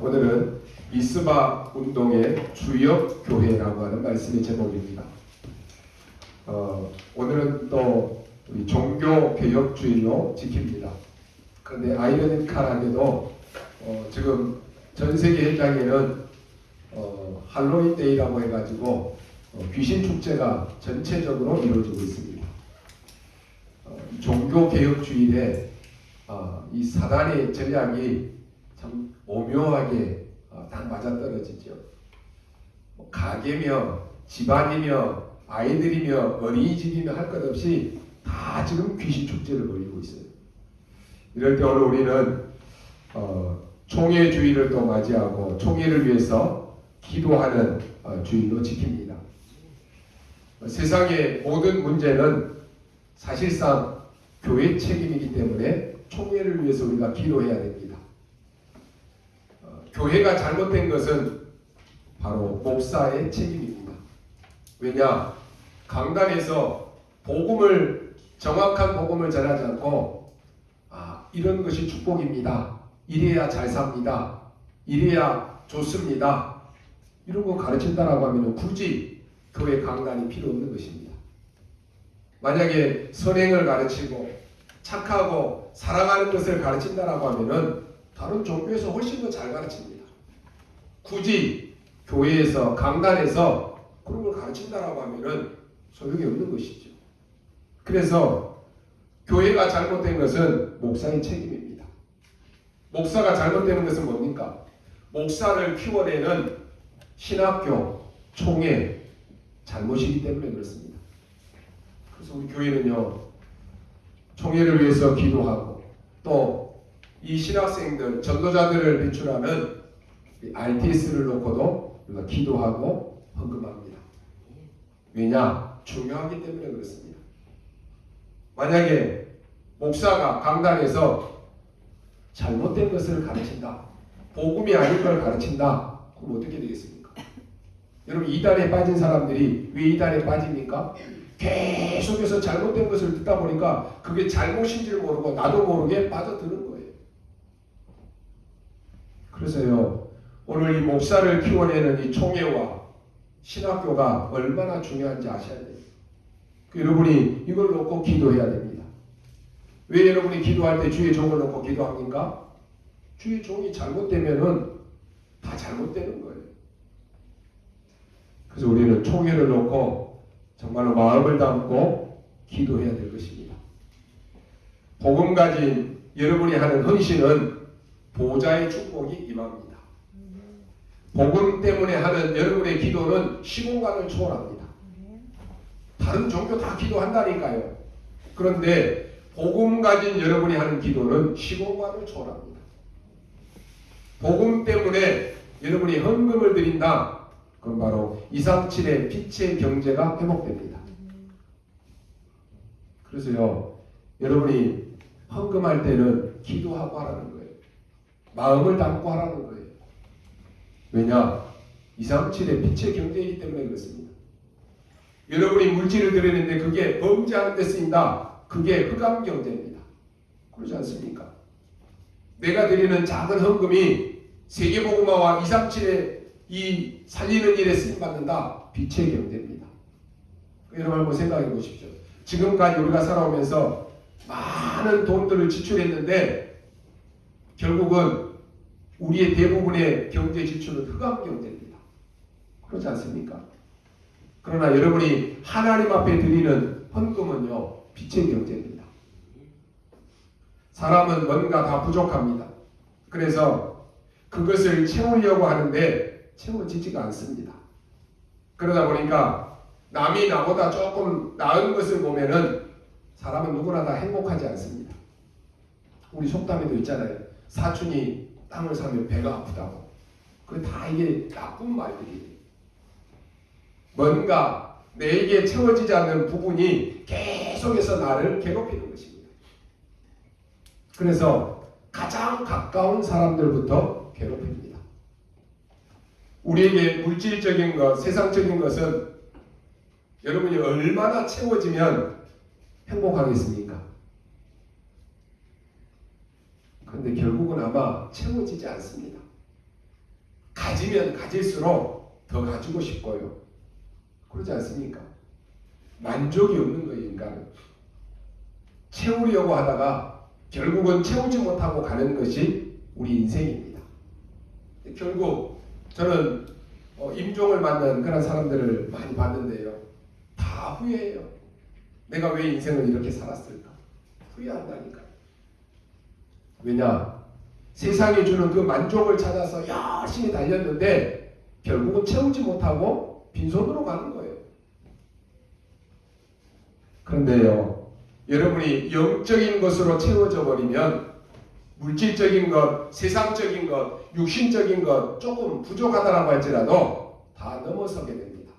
오늘은 이스바 운동의 주역 교회라고 하는 말씀의 제목입니다. 오늘은 또 우리 종교 개혁 주일로 지킵니다. 그런데 아이러니컬하게도 지금 전 세계 현장에는 할로윈 데이라고 해가지고 귀신 축제가 전체적으로 이루어지고 있습니다. 종교 개혁 주일에 이 사단의 전략이 참 오묘하게 딱 맞아떨어지죠. 가게며 집안이며 아이들이며 어린이집이며 할 것 없이 다 지금 귀신 축제를 벌이고 있어요. 이럴 때 오늘 우리는 총회 주일을 또 맞이하고 총회를 위해서 기도하는 주일로 지킵니다. 세상의 모든 문제는 사실상 교회 책임이기 때문에 총회를 위해서 우리가 기도해야 됩니다. 교회가 잘못된 것은 바로 목사의 책임입니다. 왜냐? 강단에서 정확한 복음을 전하지 않고 이런 것이 축복입니다. 이래야 잘 삽니다. 이래야 좋습니다. 이런 거 가르친다라고 하면 굳이 교회 강단이 필요 없는 것입니다. 만약에 선행을 가르치고 착하고 사랑하는 것을 가르친다라고 하면은 다른 종교에서 훨씬 더 잘 가르칩니다. 굳이 교회에서 강단에서 그런 걸 가르친다라고 하면은 소용이 없는 것이죠. 그래서 교회가 잘못된 것은 목사의 책임입니다. 목사가 잘못되는 것은 뭡니까? 목사를 키워내는 신학교, 총회 잘못이기 때문에 그렇습니다. 그래서 우리 교회는요, 총회를 위해서 기도하고 또 이 신학생들, 전도자들을 배출하는 RTS를 놓고도 우리가 기도하고 헌금합니다. 왜냐? 중요하기 때문에 그렇습니다. 만약에 목사가 강단에서 잘못된 것을 가르친다, 복음이 아닌 걸 가르친다, 그럼 어떻게 되겠습니까? 여러분, 이단에 빠진 사람들이 왜 이단에 빠집니까? 계속해서 잘못된 것을 듣다 보니까 그게 잘못인지를 모르고 나도 모르게 빠져드는 거예요. 그래서요, 오늘 이 목사를 키워내는 이 총회와 신학교가 얼마나 중요한지 아셔야 돼요. 여러분이 이걸 놓고 기도해야 됩니다. 왜 여러분이 기도할 때 주의 종을 놓고 기도합니까? 주의 종이 잘못되면은 다 잘못되는 거예요. 그래서 우리는 총회를 놓고 정말로 마음을 담고 기도해야 될 것입니다. 복음 가진 여러분이 하는 헌신은 보좌의 축복이 임합니다. 복음 때문에 하는 여러분의 기도는 시공간을 초월합니다. 다른 종교 다 기도한다니까요. 그런데 복음 가진 여러분이 하는 기도는 시공간을 초월합니다. 복음 때문에 여러분이 헌금을 드린다. 그럼 바로 237의 빛의 경제가 회복됩니다. 그래서요, 여러분이 헌금할 때는 기도하고 하라는 거예요. 마음을 담고 하라는 거예요. 왜냐? 237의 빛의 경제이기 때문에 그렇습니다. 여러분이 물질을 드리는데 그게 범죄하는 데 쓰인다. 그게 흑암 경제입니다. 그렇지 않습니까? 내가 드리는 작은 헌금이 세계복음화와 237의 이 살리는 일에 쓰임받는다. 빛의 경제입니다. 여러분 한번 생각해 보십시오. 지금까지 우리가 살아오면서 많은 돈들을 지출했는데 결국은 우리의 대부분의 경제 지출은 흑암 경제입니다. 그렇지 않습니까? 그러나 여러분이 하나님 앞에 드리는 헌금은요, 빛의 경제입니다. 사람은 뭔가 다 부족합니다. 그래서 그것을 채우려고 하는데 채워지지가 않습니다. 그러다 보니까 남이 나보다 조금 나은 것을 보면은 사람은 누구나 다 행복하지 않습니다. 우리 속담에도 있잖아요. 사촌이 땅을 사면 배가 아프다고. 그게 다 이게 나쁜 말들이에요. 뭔가 내게 채워지지 않는 부분이 계속해서 나를 괴롭히는 것입니다. 그래서 가장 가까운 사람들부터 괴롭힙니다. 우리에게 물질적인 것, 세상적인 것은 여러분이 얼마나 채워지면 행복하겠습니까? 그런데 결국은 아마 채워지지 않습니다. 가지면 가질수록 더 가지고 싶고요. 그러지 않습니까? 만족이 없는 거예요, 인간은. 채우려고 하다가 결국은 채우지 못하고 가는 것이 우리 인생입니다. 결국 저는 임종을 맞는 그런 사람들을 많이 봤는데요. 다 후회해요. 내가 왜 인생을 이렇게 살았을까? 후회한다니까요. 왜냐? 세상이 주는 그 만족을 찾아서 열심히 달렸는데 결국은 채우지 못하고 빈손으로 가는 거예요. 그런데요, 여러분이 영적인 것으로 채워져 버리면 물질적인 것, 세상적인 것, 육신적인 것 조금 부족하다라고 할지라도 다 넘어서게 됩니다.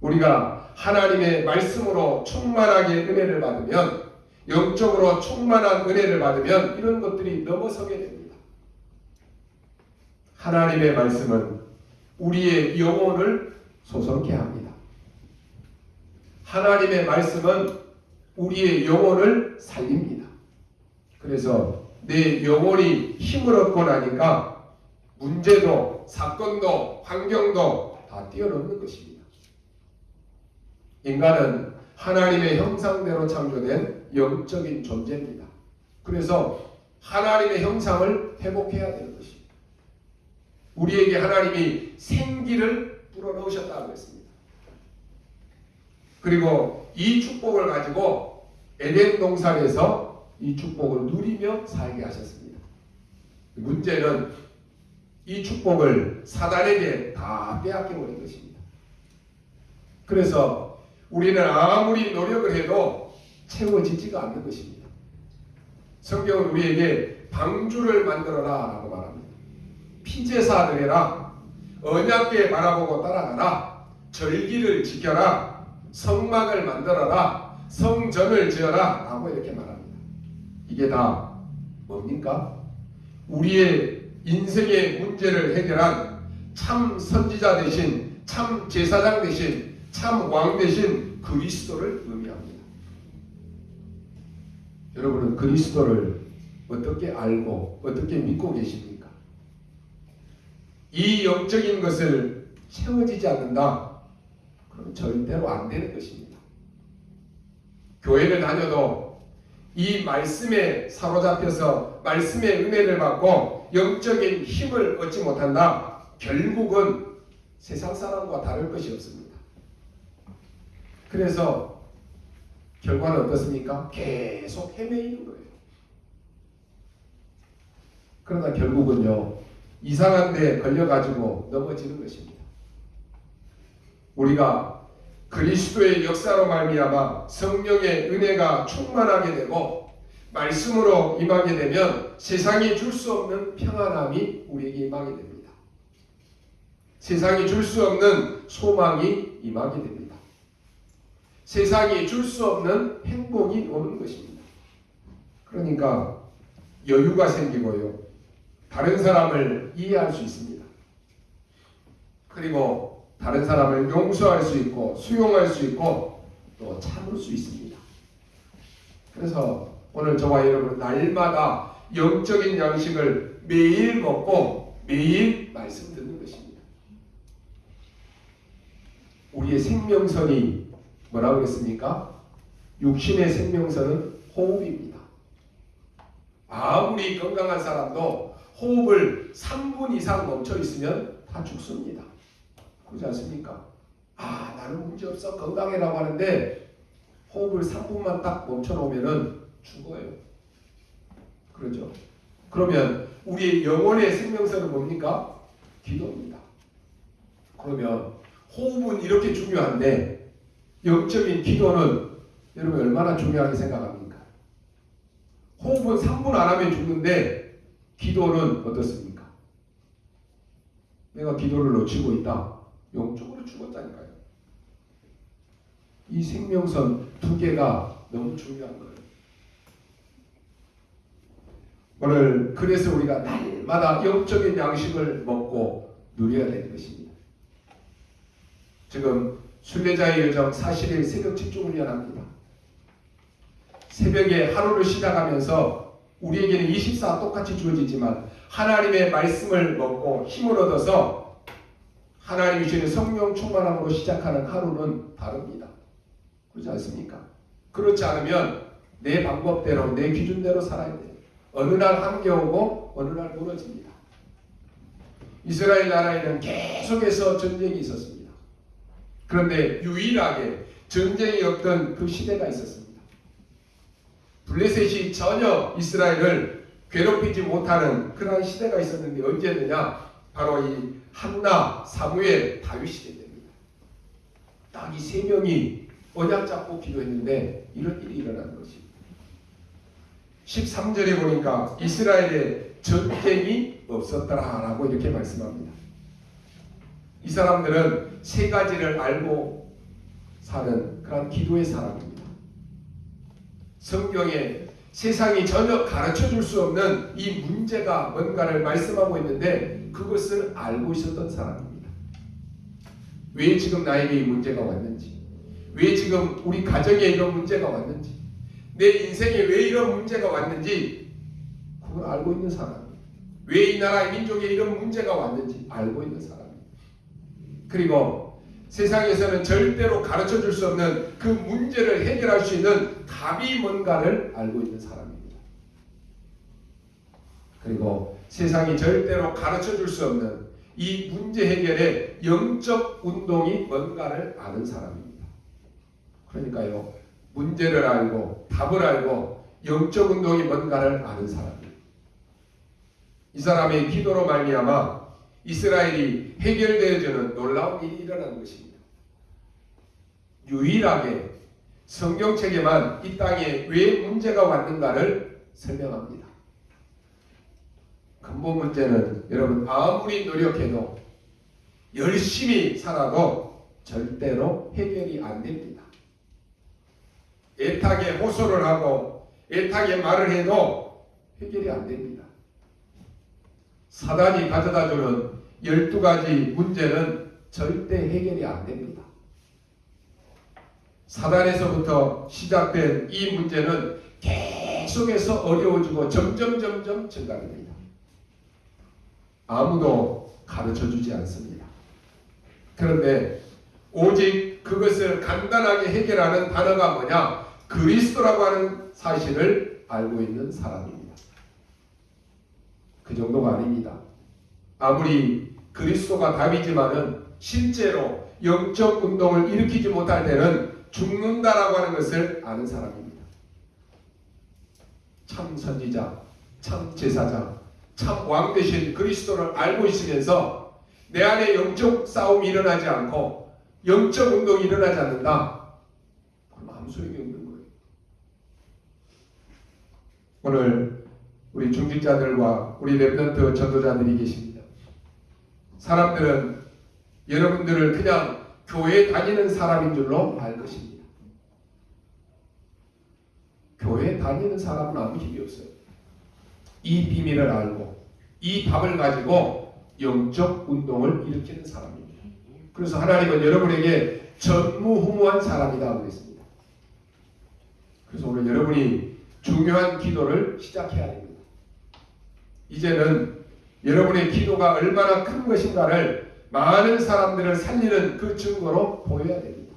우리가 하나님의 말씀으로 충만하게 은혜를 받으면, 영적으로 충만한 은혜를 받으면 이런 것들이 넘어서게 됩니다. 하나님의 말씀은 우리의 영혼을 솟게 합니다. 하나님의 말씀은 우리의 영혼을 살립니다. 그래서 내 영혼이 힘을 얻고 나니까 문제도, 사건도, 환경도 다 뛰어넘는 것입니다. 인간은 하나님의 형상대로 창조된 영적인 존재입니다. 그래서 하나님의 형상을 회복해야 되는 것입니다. 우리에게 하나님이 생기를 불어넣으셨다고 했습니다. 그리고 이 축복을 가지고 에덴 동산에서 이 축복을 누리며 살게 하셨습니다. 문제는 이 축복을 사단에게 다 빼앗겨버린 것입니다. 그래서 우리는 아무리 노력을 해도 채워지지가 않는 것입니다. 성경은 우리에게 방주를 만들어라 라고 말합니다. 피제사 드려라, 언약궤 바라보고 따라가라, 절기를 지켜라, 성막을 만들어라, 성전을 지어라 라고 이렇게 말합니다. 이게 다 뭡니까? 우리의 인생의 문제를 해결한 참 선지자 대신, 참 제사장 대신, 참 왕 대신 그리스도를 의미합니다. 여러분은 그리스도를 어떻게 알고 어떻게 믿고 계십니까? 이 영적인 것을 채워지지 않는다? 그럼 절대로 안 되는 것입니다. 교회를 다녀도 이 말씀에 사로잡혀서 말씀의 은혜를 받고 영적인 힘을 얻지 못한다? 결국은 세상 사람과 다를 것이 없습니다. 그래서 결과는 어떻습니까? 계속 헤매이는 거예요. 그러다 결국은요, 이상한 데 걸려가지고 넘어지는 것입니다. 우리가 그리스도의 역사로 말미암아 성령의 은혜가 충만하게 되고 말씀으로 임하게 되면 세상이 줄 수 없는 평안함이 우리에게 임하게 됩니다. 세상이 줄 수 없는 소망이 임하게 됩니다. 세상이 줄 수 없는 행복이 오는 것입니다. 그러니까 여유가 생기고요. 다른 사람을 이해할 수 있습니다. 그리고 다른 사람을 용서할 수 있고 수용할 수 있고 또 참을 수 있습니다. 그래서 오늘 저와 여러분 날마다 영적인 양식을 매일 먹고 매일 말씀 듣는 것입니다. 우리의 생명선이 뭐라고 그랬습니까? 육신의 생명선은 호흡입니다. 아무리 건강한 사람도 호흡을 3분 이상 멈춰 있으면 다 죽습니다. 그렇지 않습니까? 나는 문제없어 건강해라고 하는데 호흡을 3분만 딱 멈춰 놓으면 죽어요. 그렇죠? 그러면 우리의 영혼의 생명선은 뭡니까? 기도입니다. 그러면 호흡은 이렇게 중요한데 영적인 기도는 여러분 얼마나 중요하게 생각합니까? 호흡은 3분 안 하면 죽는데 기도는 어떻습니까? 내가 기도를 놓치고 있다. 영적으로 죽었다니까요. 이 생명선 두 개가 너무 중요한 거예요. 오늘 그래서 우리가 날마다 영적인 양식을 먹고 누려야 되는 것입니다. 지금 순례자의 여정 40일 새벽 집중훈련합니다. 새벽에 하루를 시작하면서 우리에게는 24 똑같이 주어지지만 하나님의 말씀을 먹고 힘을 얻어서 하나님이 주시는 성령 충만함으로 시작하는 하루는 다릅니다. 그렇지 않습니까? 그렇지 않으면 내 방법대로 내 기준대로 살아야 돼요. 어느 날 함겨오고 어느 날 무너집니다. 이스라엘 나라에는 계속해서 전쟁이 있었습니다. 그런데 유일하게 전쟁이 없던 그 시대가 있었습니다. 블레셋이 전혀 이스라엘을 괴롭히지 못하는 그런 시대가 있었는데 언제느냐? 바로 이 한나, 사무엘, 다윗 시대 때입니다. 딱 이 세 명이 언약 잡고 기도했는데 이런 일이 일어난 것입니다. 13절에 보니까 이스라엘에 전쟁이 없었더라라고 이렇게 말씀합니다. 이 사람들은 세 가지를 알고 사는 그런 기도의 사람입니다. 성경에 세상이 전혀 가르쳐 줄 수 없는 이 문제가 뭔가를 말씀하고 있는데 그것을 알고 있었던 사람입니다. 왜 지금 나에게 이 문제가 왔는지, 왜 지금 우리 가정에 이런 문제가 왔는지, 내 인생에 왜 이런 문제가 왔는지 그걸 알고 있는 사람입니다. 왜 이 나라 민족에 이런 문제가 왔는지 알고 있는 사람입니다. 그리고 세상에서는 절대로 가르쳐 줄 수 없는 그 문제를 해결할 수 있는 답이 뭔가를 알고 있는 사람입니다. 그리고 세상이 절대로 가르쳐 줄 수 없는 이 문제 해결의 영적 운동이 뭔가를 아는 사람입니다. 그러니까요, 문제를 알고 답을 알고 영적 운동이 뭔가를 아는 사람입니다. 이 사람의 기도로 말미암아 이스라엘이 해결되어지는 놀라운 일이 일어난 것입니다. 유일하게 성경책에만 이 땅에 왜 문제가 왔는가를 설명합니다. 근본 문제는 여러분 아무리 노력해도 열심히 살아도 절대로 해결이 안 됩니다. 애타게 호소를 하고 애타게 말을 해도 해결이 안 됩니다. 사단이 가져다주는 12가지 문제는 절대 해결이 안 됩니다. 사단에서부터 시작된 이 문제는 계속해서 어려워지고 점점 증가됩니다. 아무도 가르쳐주지 않습니다. 그런데 오직 그것을 간단하게 해결하는 단어가 뭐냐? 그리스도라고 하는 사실을 알고 있는 사람입니다. 그 정도가 아닙니다. 아무리 그리스도가 답이지만은 실제로 영적 운동을 일으키지 못할 때는 죽는다라고 하는 것을 아는 사람입니다. 참 선지자, 참 제사장, 참 왕 되신 그리스도를 알고 있으면서 내 안에 영적 싸움이 일어나지 않고 영적 운동이 일어나지 않는다. 그럼 아무 소용이 없는 거예요. 오늘 우리 중직자들과 우리 렘넌트 전도자들이 계십니다. 사람들은 여러분들을 그냥 교회 다니는 사람인 줄로 알 것입니다. 교회 다니는 사람은 아무 힘이 없어요. 이 비밀을 알고 이 답을 가지고 영적 운동을 일으키는 사람입니다. 그래서 하나님은 여러분에게 전무후무한 사람이다 하고 있습니다. 그래서 오늘 여러분이 중요한 기도를 시작해야 됩니다. 이제는 여러분의 기도가 얼마나 큰 것인가를 많은 사람들을 살리는 그 증거로 보여야 됩니다.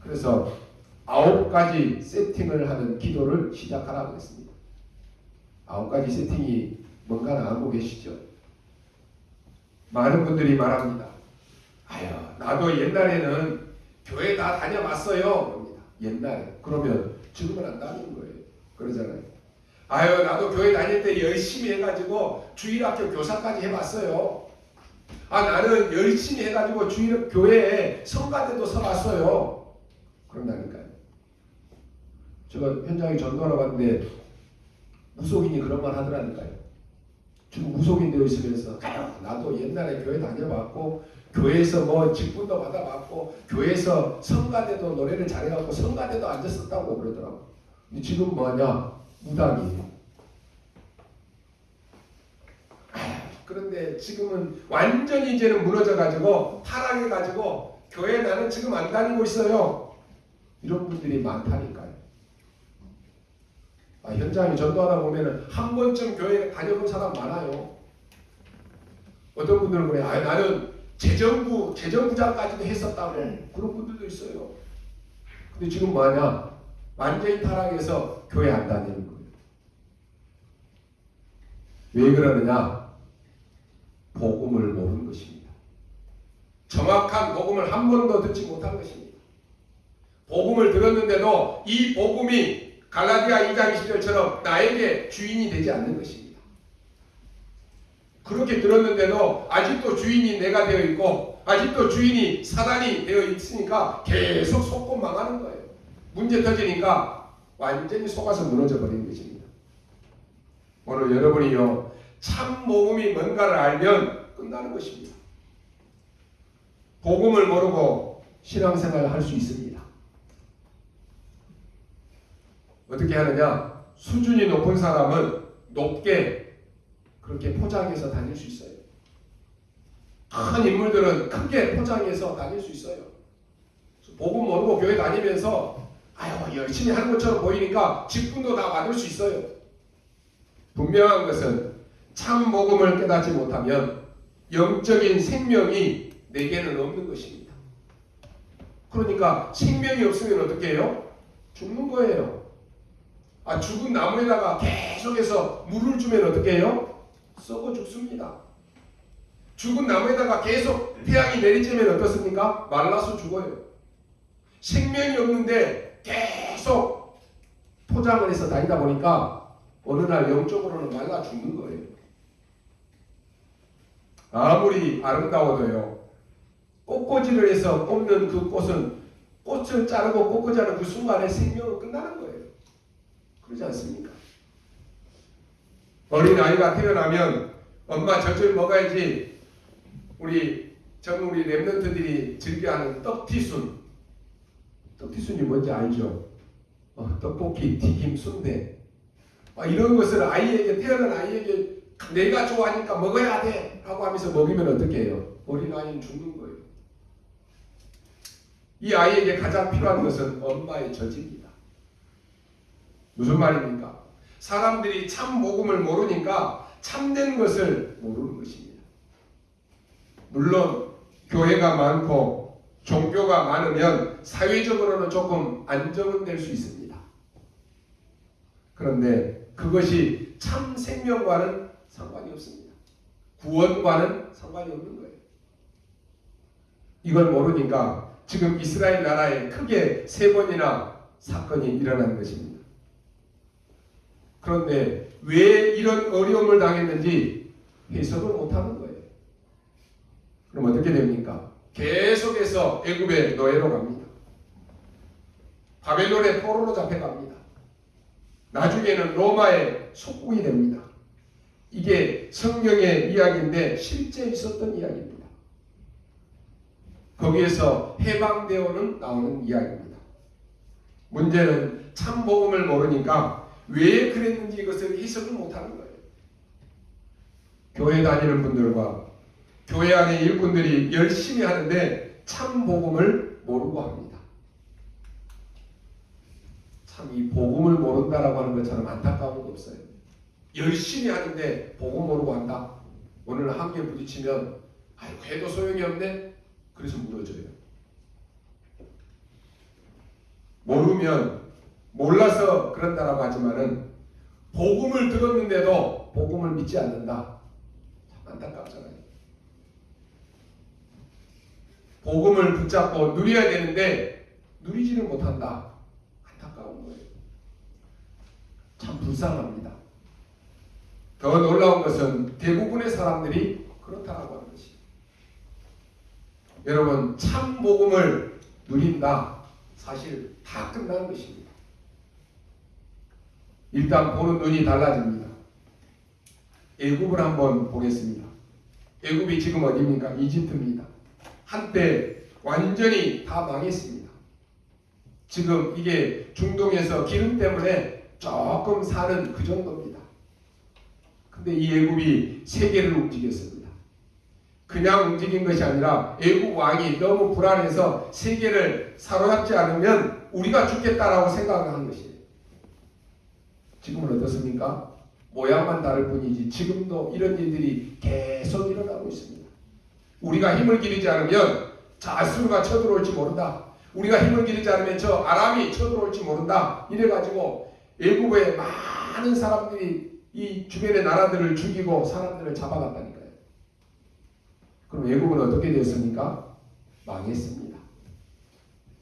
그래서 9가지 세팅을 하는 기도를 시작하라고 했습니다. 9가지 세팅이 뭔가는 알고 계시죠? 많은 분들이 말합니다. 아유, 나도 옛날에는 교회 다 다녀봤어요. 옛날에. 그러면 지금은 안 다니는 거예요. 그러잖아요. 아유, 나도 교회 다닐 때 열심히 해가지고 주일학교 교사까지 해봤어요. 아, 나는 열심히 해가지고 교회에 성가대도 서봤어요. 그런다니까요. 제가 현장에 전도하러 갔는데 무속인이 그런 말 하더라니까요. 지금 무속인 되어 있으면서 나도 옛날에 교회 다녀봤고 교회에서 뭐 직분도 받아봤고 교회에서 성가대도 노래를 잘해갖고 성가대도 앉았었다고 그러더라고. 근데 지금 뭐하냐? 무당이에요. 그런데 지금은 완전히 이제는 무너져가지고 타락해가지고 교회 나는 지금 안 다니고 있어요. 이런 분들이 많다니까요. 현장에 전도하다 보면은 한 번쯤 교회 다녀본 사람 많아요. 어떤 분들은 그래, 나는 재정부장까지도 했었다고 그런 분들도 있어요. 근데 지금 뭐하냐? 완전히 타락해서 교회 안 다니는 거예요. 왜 그러느냐? 복음을 모르는 것입니다. 정확한 복음을 한 번도 듣지 못한 것입니다. 복음을 들었는데도 이 복음이 갈라디아 2장 20절처럼 나에게 주인이 되지 않는 것입니다. 그렇게 들었는데도 아직도 주인이 내가 되어 있고 아직도 주인이 사단이 되어 있으니까 계속 속고 망하는 거예요. 문제 터지니까 완전히 속아서 무너져 버리는 것입니다. 오늘 여러분이요, 참 복음이 뭔가를 알면 끝나는 것입니다. 복음을 모르고 신앙생활을 할 수 있습니다. 어떻게 하느냐? 수준이 높은 사람은 높게 그렇게 포장해서 다닐 수 있어요. 큰 인물들은 크게 포장해서 다닐 수 있어요. 복음 모르고 교회 다니면서 열심히 하는 것처럼 보이니까 직분도 다 받을 수 있어요. 분명한 것은 참 복음을 깨닫지 못하면 영적인 생명이 내게는 없는 것입니다. 그러니까 생명이 없으면 어떻게 해요? 죽는 거예요. 죽은 나무에다가 계속해서 물을 주면 어떻게 해요? 썩어 죽습니다. 죽은 나무에다가 계속 태양이 내리쬐면 어떻습니까? 말라서 죽어요. 생명이 없는데 계속 포장을 해서 다니다 보니까 어느 날 영적으로는 말라 죽는 거예요. 아무리 아름다워도요, 꽃꽂이를 해서 꽂는 그 꽃은 꽃을 자르고 꽂고자는 그 순간에 생명은 끝나는 거예요. 그러지 않습니까? 어린아이가 태어나면 엄마 젖을 먹어야지 우리 랩런트들이 즐겨하는 떡튀순. 떡튀순이 뭔지 알죠? 떡볶이, 튀김, 순대. 이런 것을 아이에게, 태어난 아이에게 내가 좋아하니까 먹어야 돼 라고 하면서 먹이면 어떻게 해요? 어린아이는 죽는 거예요. 이 아이에게 가장 필요한 것은 엄마의 젖입니다. 무슨 말입니까? 사람들이 참 복음을 모르니까 참된 것을 모르는 것입니다. 물론 교회가 많고 종교가 많으면 사회적으로는 조금 안정은 될 수 있습니다. 그런데 그것이 참 생명과는 상관이 없습니다. 구원과는 상관이 없는 거예요. 이걸 모르니까 지금 이스라엘 나라에 크게 3번이나 사건이 일어나는 것입니다. 그런데 왜 이런 어려움을 당했는지 해석을 못하는 거예요. 그럼 어떻게 됩니까? 계속해서 애굽의 노예로 갑니다. 바벨론의 포로로 잡혀갑니다. 나중에는 로마의 속국이 됩니다. 이게 성경의 이야기인데 실제 있었던 이야기입니다. 거기에서 해방되어는 나오는 이야기입니다. 문제는 참 복음을 모르니까 왜 그랬는지 이것을 해석을 못하는 거예요. 교회 다니는 분들과 교회 안에 일꾼들이 열심히 하는데 참 복음을 모르고 합니다. 참 이 복음을 모른다라고 하는 것처럼 안타까운 거 없어요. 열심히 하는데 복음 모르고 한다. 오늘 한계 부딪히면 해도 소용이 없네. 그래서 무너져요. 모르면 몰라서 그런다라고 하지만은 복음을 들었는데도 복음을 믿지 않는다. 참 안타깝잖아요. 복음을 붙잡고 누려야 되는데 누리지를 못한다. 안타까운 거예요. 참 불쌍합니다. 더 놀라운 것은 대부분의 사람들이 그렇다라고 하는 것이. 여러분, 참 복음을 누린다. 사실 다 끝난 것입니다. 일단 보는 눈이 달라집니다. 애굽을 한번 보겠습니다. 애굽이 지금 어디입니까? 이집트입니다. 한때 완전히 다 망했습니다. 지금 이게 중동에서 기름 때문에 조금 사는 그 정도입니다. 근데 이 애굽이 세계를 움직였습니다. 그냥 움직인 것이 아니라 애굽 왕이 너무 불안해서 세계를 사로잡지 않으면 우리가 죽겠다라고 생각을 한 것이에요. 지금은 어떻습니까? 모양만 다를 뿐이지 지금도 이런 일들이 계속 일어나고 있습니다. 우리가 힘을 기르지 않으면 저 아수르가 쳐들어올지 모른다. 우리가 힘을 기르지 않으면 저 아람이 쳐들어올지 모른다. 이래가지고 애국의 많은 사람들이 이 주변의 나라들을 죽이고 사람들을 잡아갔다니까요. 그럼 애국은 어떻게 되었습니까? 망했습니다.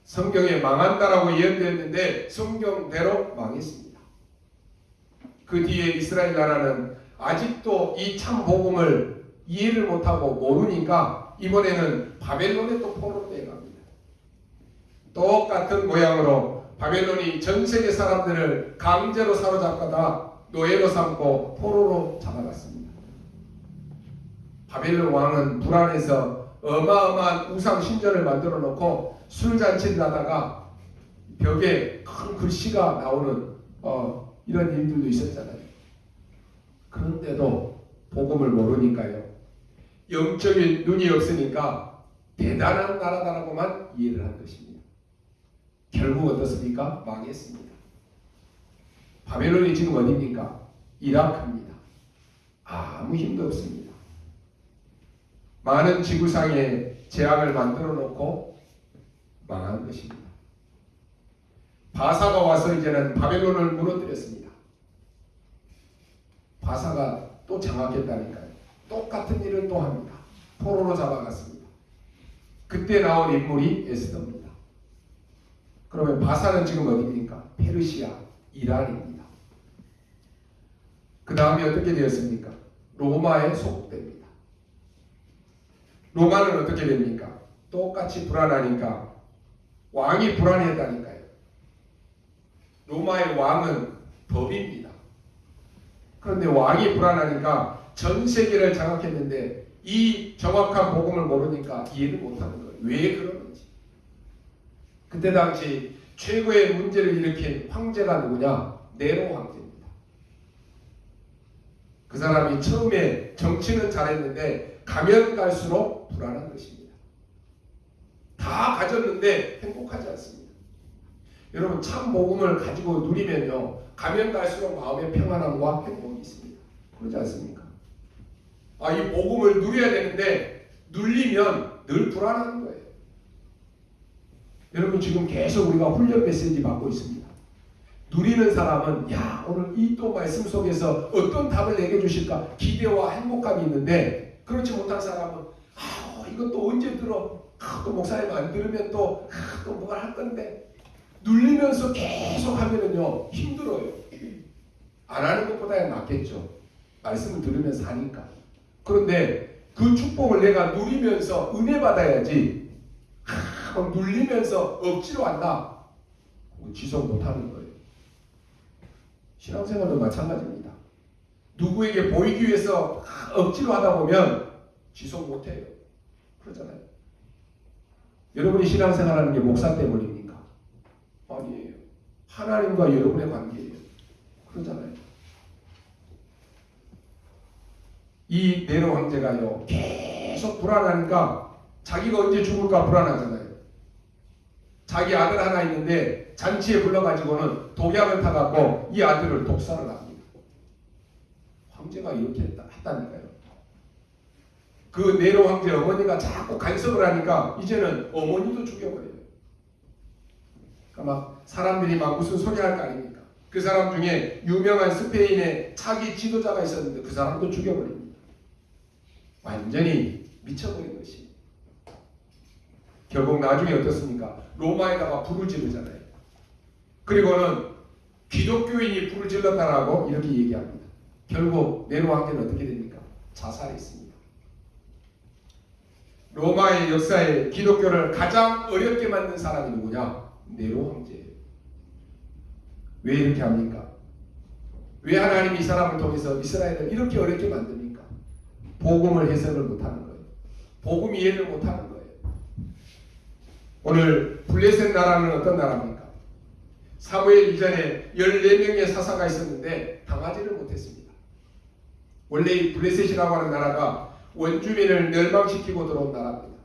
성경에 망한다라고 예언되었는데 성경대로 망했습니다. 그 뒤에 이스라엘 나라는 아직도 이 참 복음을 이해를 못하고 모르니까 이번에는 바벨론에 또 포로로 내려갑니다. 똑같은 모양으로 바벨론이 전 세계 사람들을 강제로 사로잡다가 노예로 삼고 포로로 잡아갔습니다. 바벨론 왕은 불안해서 어마어마한 우상 신전을 만들어 놓고 술잔치를 하다가 벽에 큰 글씨가 나오는 이런 일들도 있었잖아요. 그런데도 복음을 모르니까요. 영적인 눈이 없으니까 대단한 나라다라고만 이해를 한 것입니다. 결국 어떻습니까? 망했습니다. 바벨론이 지금 어디입니까? 이라크입니다. 아무 힘도 없습니다. 많은 지구상에 재앙을 만들어 놓고 망한 것입니다. 바사가 와서 이제는 바벨론을 무너뜨렸습니다. 바사가 또 장악했다니까요. 똑같은 일을 또 합니다. 포로로 잡아갔습니다. 그때 나온 인물이 에스더입니다. 그러면 바사는 지금 어디입니까? 페르시아, 이란입니다. 그 다음에 어떻게 되었습니까? 로마에 소속됩니다. 로마는 어떻게 됩니까? 똑같이 불안하니까 왕이 불안했다니까요. 로마의 왕은 법입니다. 그런데 왕이 불안하니까 전 세계를 장악했는데 이 정확한 복음을 모르니까 이해를 못하는 거예요. 왜 그러는지. 그때 당시 최고의 문제를 일으킨 황제가 누구냐? 네로 황제입니다. 그 사람이 처음에 정치는 잘했는데 가면 갈수록 불안한 것입니다. 다 가졌는데 행복하지 않습니다. 여러분 참 복음을 가지고 누리면요 가면 갈수록 마음의 평안함과 행복이 있습니다. 그렇지 않습니까? 이 복음을 누려야 되는데 눌리면 늘 불안한 거예요. 여러분 지금 계속 우리가 훈련 메시지 받고 있습니다. 누리는 사람은 오늘 이 또 말씀 속에서 어떤 답을 내게 주실까 기대와 행복감이 있는데 그렇지 못한 사람은 이것도 언제 들어 또 목사님 안 들으면 또 뭐가 할 건데 눌리면서 계속 하면은요 힘들어요. 안 하는 것보다 낫겠죠. 말씀을 들으면서 하니까. 그런데 그 축복을 내가 누리면서 은혜 받아야지 눌리면서 억지로 한다. 지속 못하는 거예요. 신앙생활도 마찬가지입니다. 누구에게 보이기 위해서 억지로 하다 보면 지속 못해요. 그러잖아요. 여러분이 신앙생활하는 게 목사 때문입니까? 아니에요. 하나님과 여러분의 관계예요. 그러잖아요. 이 네로 황제가요 계속 불안하니까 자기가 언제 죽을까 불안하잖아요. 자기 아들 하나 있는데 잔치에 불러가지고는 독약을 타갖고 이 아들을 독살을 합니다. 황제가 이렇게 했다니까요. 그 네로 황제 어머니가 자꾸 간섭을 하니까 이제는 어머니도 죽여버려요. 그러니까 막 사람들이 막 무슨 소리 할 거 아닙니까? 그 사람 중에 유명한 스페인의 차기 지도자가 있었는데 그 사람도 죽여버립니다. 완전히 미쳐버린 것이. 결국 나중에 어떻습니까? 로마에다가 불을 지르잖아요. 그리고는 기독교인이 불을 질렀다라고 이렇게 얘기합니다. 결국 네로 황제는 어떻게 됩니까? 자살했습니다. 로마의 역사에 기독교를 가장 어렵게 만든 사람이 누구냐? 네로 황제예요. 왜 이렇게 합니까? 왜 하나님이 이 사람을 통해서 이스라엘을 이렇게 어렵게 만듭니까? 복음을 해석을 못하는 거예요. 복음 이해를 못하는 거예요. 오늘 블레셋 나라는 어떤 나라입니까? 사무엘 이전에 14명의 사사가 있었는데 당하지를 못했습니다. 원래 이 블레셋이라고 하는 나라가 원주민을 멸망시키고 들어온 나라입니다.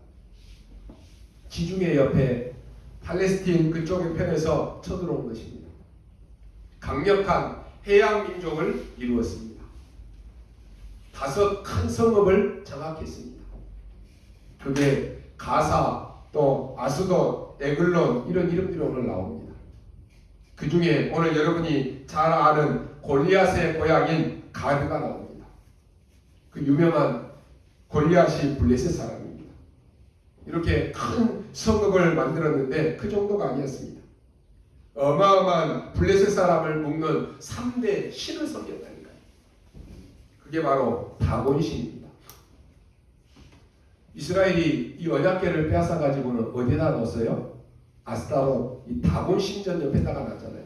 지중해 옆에 팔레스틴 그쪽의 편에서 쳐들어온 것입니다. 강력한 해양 민족을 이루었습니다. 5 큰 성읍을 장악했습니다. 그게 가사, 또 아스돗, 에글론 이런 이름들이 오늘 나옵니다. 그 중에 오늘 여러분이 잘 아는 골리앗의 고향인 가드가 나옵니다. 그 유명한 골리앗이 블레셋 사람입니다. 이렇게 큰 성읍을 만들었는데 그 정도가 아니었습니다. 어마어마한 블레셋 사람을 묶는 3대 신을 섬겼다니까요. 그게 바로 다곤 신입니다. 이스라엘이 이 언약궤를 빼앗아 가지고는 어디다 넣었어요? 아스타롯, 이 다곤 신전 옆에다가 놨잖아요.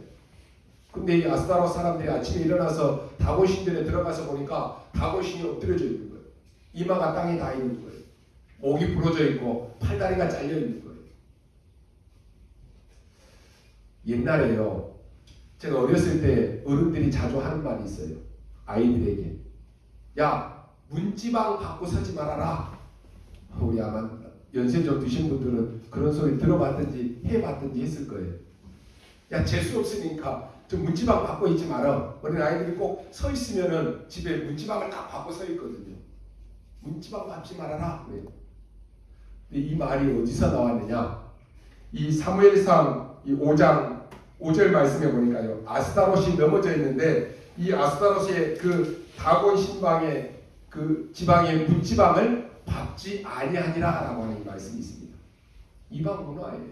근데 이 아스타롯 사람들이 아침에 일어나서 다곤 신전에 들어가서 보니까 다곤 신이 엎드려져 있는 거예요. 이마가 땅에 닿아 있는 거예요. 목이 부러져 있고 팔다리가 잘려 있는 거예요. 옛날에요, 제가 어렸을 때 어른들이 자주 하는 말이 있어요. 아이들에게, 야, 문지방 받고 서지 말아라. 우리 아마 연세 좀 드신 분들은 그런 소리 들어봤든지 해봤든지 했을 거예요. 야, 재수 없으니까 좀 문지방 받고 있지 마라. 어린 아이들이 꼭 서 있으면은 집에 문지방을 딱 받고 서 있거든요. 문지방 받지 말아라. 근데 이 말이 어디서 나왔느냐? 이 사무엘상 이 5장 5절 말씀에 보니까요, 아스타롯이 넘어져 있는데 이 아스타롯의 그 다곤 신방의 그 지방의 문지방을 밟지 아니하니라 라고 하는 말씀이 있습니다. 이방 문화예요.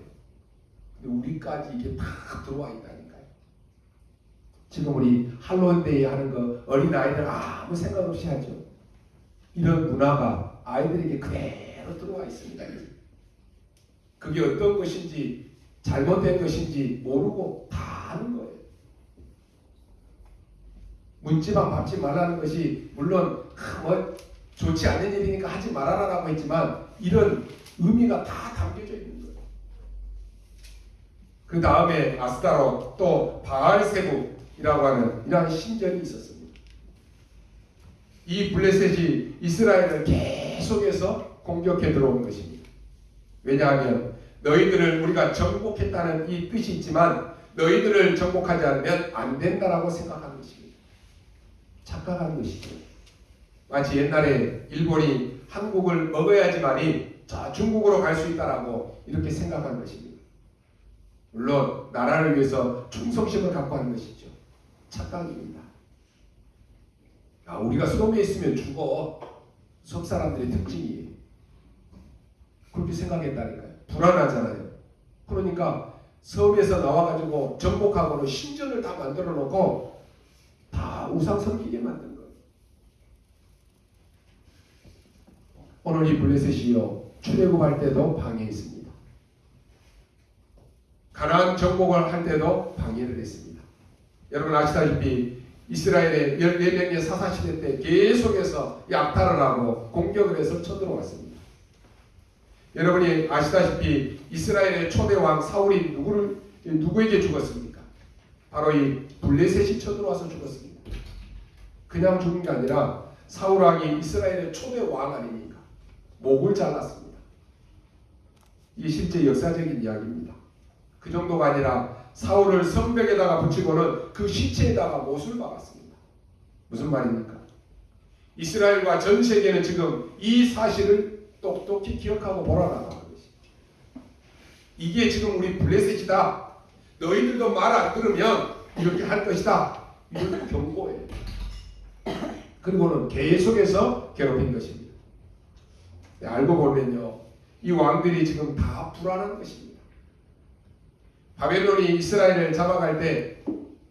근데 우리까지 이게 다 들어와 있다니까요. 지금 우리 할로윈데이 하는 거 어린아이들 아무 생각 없이 하죠. 이런 문화가 아이들에게 그대로 들어와 있습니다. 그게 어떤 것인지 잘못된 것인지 모르고 다 하는 거예요. 문지방 밟지 말라는 것이 물론 뭐 좋지 않은 일이니까 하지 말아라라고 했지만 이런 의미가 다 담겨져 있는 거예요. 그 다음에 아스타롯, 또 바알세북이라고 하는 이러한 신전이 있었습니다. 이 블레셋이 이스라엘을 계속해서 공격해 들어온 것입니다. 왜냐하면 너희들을 우리가 정복했다는 이 뜻이 있지만 너희들을 정복하지 않으면 안 된다라고 생각하는 것입니다. 착각하는 것이죠. 마치 옛날에 일본이 한국을 먹어야지만이 저 중국으로 갈 수 있다라고 이렇게 생각한 것입니다. 물론 나라를 위해서 충성심을 갖고 하는 것이죠. 착각입니다. 야, 우리가 섬에 있으면 죽어. 섬 사람들의 특징이에요. 그렇게 생각했다니까요. 불안하잖아요. 그러니까 섬에서 나와가지고 정복하고는 신전을 다 만들어 놓고 다 우상 섬기게 만든 거예요. 오늘 이 블레셋이요, 출애굽할 때도 방해했습니다. 가나안 정복을 할 때도 방해를 했습니다. 여러분 아시다시피 이스라엘의 14명의 사사시대 때 계속해서 약탈을 하고 공격을 해서 쳐들어왔습니다. 여러분이 아시다시피 이스라엘의 초대 왕 사울이 누구에게 죽었습니까? 바로 이 블레셋이 쳐들어와서 죽었습니다. 그냥 죽은 게 아니라 사울 왕이 이스라엘의 초대 왕 아닙니까? 목을 잘랐습니다. 이게 실제 역사적인 이야기입니다. 그 정도가 아니라 사울을 성벽에다가 붙이고는 그 시체에다가 못을 박았습니다. 무슨 말입니까? 이스라엘과 전 세계는 지금 이 사실을 똑똑히 기억하고 몰아나가는 것입니다. 이게 지금 우리 블레셋이다. 너희들도 말 안 들으면 이렇게 할 것이다. 이런 경고예요. 그리고는 계속해서 괴롭힌 것입니다. 알고 보면요, 이 왕들이 지금 다 불안한 것입니다. 바벨론이 이스라엘을 잡아갈 때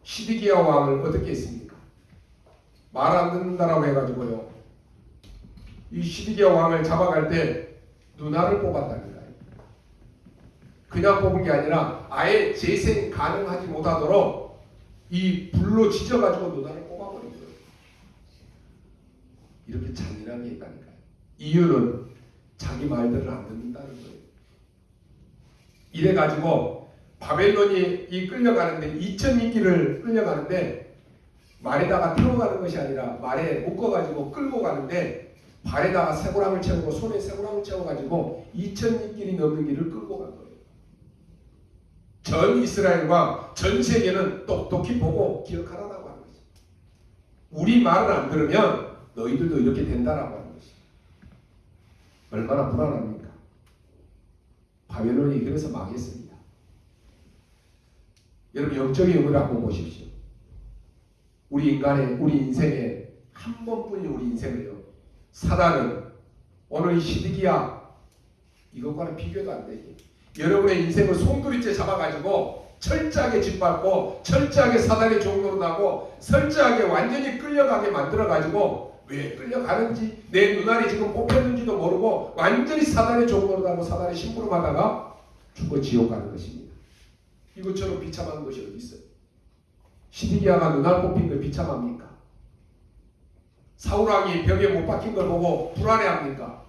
시드기야 왕을 어떻게 했습니까? 말 안 듣는다라고 해가지고요, 이 시드기야 왕을 잡아갈 때 누나를 뽑았다니까요. 그냥 뽑은 게 아니라 아예 재생 가능하지 못하도록 이 불로 지져가지고 누나를 뽑아버린 거예요. 이렇게 잔인하게 했다니까요. 이유는 자기 말들을 안 듣는다는 거예요. 이래가지고 바벨론이 끌려가는데 2000인기를 끌려가는데 말에다가 태워가는 것이 아니라 말에 묶어가지고 끌고 가는데 발에다가 쇠고랑을 채우고 손에 쇠고랑을 채워가지고 2000인길이 넘는 길을 끌고 간 거예요. 전 이스라엘과 전 세계는 똑똑히 보고 기억하라고 하는 거죠. 우리 말을 안 들으면 너희들도 이렇게 된다라고 하는 것이 얼마나 불안합니까? 바벨론이 그래서 망했습니다. 여러분 영적인 의미를 한번 보십시오. 우리 인생에 한 번뿐인 우리 인생을요. 사단은 오늘 이 시드기야 이것과는 비교도 안 되지. 여러분의 인생을 송두리째 잡아가지고 철저하게 짓밟고 철저하게 사단의 종로로 하고 철저하게 완전히 끌려가게 만들어가지고 왜 끌려가는지 내 눈알이 지금 뽑혔는지도 모르고 완전히 사단의 종로로 하고 사단의 심부름하다가 죽어 지옥 가는 것입니다. 이것처럼 비참한 것이 어디 있어요? 시드기야가 눈알 뽑힌 걸 비참합니까? 사울왕이 벽에 못 박힌 걸 보고 불안해합니까?